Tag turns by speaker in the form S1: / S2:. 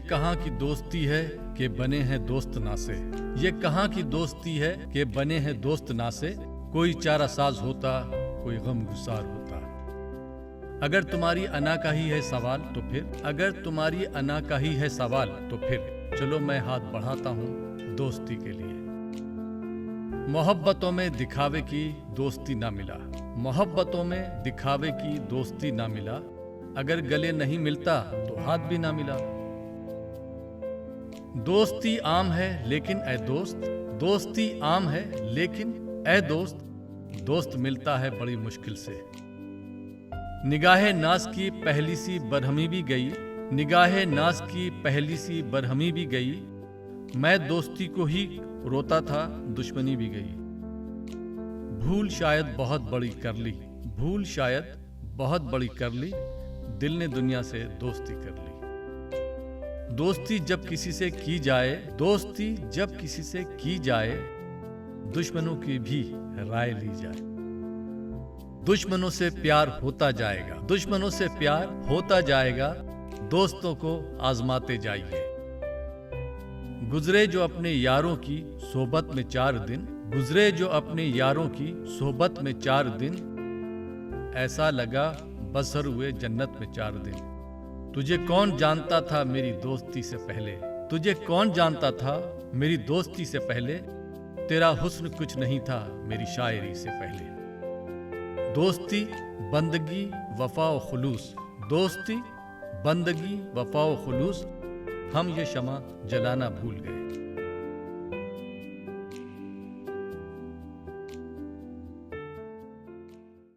S1: ये कहाँ की दोस्ती है कि बने हैं दोस्त ना से। ये कहाँ की दोस्ती है कि बने हैं दोस्त ना से। कोई चारा साज होता, कोई गम गुसार होता। अगर तुम्हारी अना का ही है सवाल तो फिर, अगर तुम्हारी अना का ही है सवाल तो फिर चलो मैं हाथ बढ़ाता हूँ दोस्ती के लिए। मोहब्बतों में दिखावे की दोस्ती ना मिला, मोहब्बतों में दिखावे की दोस्ती ना मिला। अगर गले नहीं मिलता तो हाथ भी ना मिला। दोस्ती आम है लेकिन ए दोस्त, दोस्ती आम है लेकिन ए दोस्त, दोस्त मिलता है बड़ी मुश्किल से। निगाहे नाज की पहली सी बरहमी भी गई, निगाहे नाज की पहली सी बरहमी भी गई। मैं दोस्ती को ही रोता था, दुश्मनी भी गई। भूल शायद बहुत बड़ी कर ली, भूल शायद बहुत बड़ी कर ली। दिल ने दुनिया से दोस्ती कर ली। दोस्ती जब किसी से की जाए, दोस्ती जब किसी से की जाए, दुश्मनों की भी राय ली जाए। दुश्मनों से प्यार होता जाएगा, दुश्मनों से प्यार होता जाएगा। दोस्तों को आजमाते जाइए। गुजरे जो अपने यारों की सोबत में 4 दिन, गुजरे जो अपने यारों की सोबत में 4 दिन। ऐसा लगा बसर हुए जन्नत में 4 दिन। तुझे कौन जानता था मेरी दोस्ती से पहले, तुझे कौन जानता था मेरी दोस्ती से पहले। तेरा हुस्न कुछ नहीं था मेरी शायरी से पहले। दोस्ती बंदगी वफा व खुलूस, दोस्ती बंदगी वफा व खुलूस। हम ये शमा जलाना भूल गए।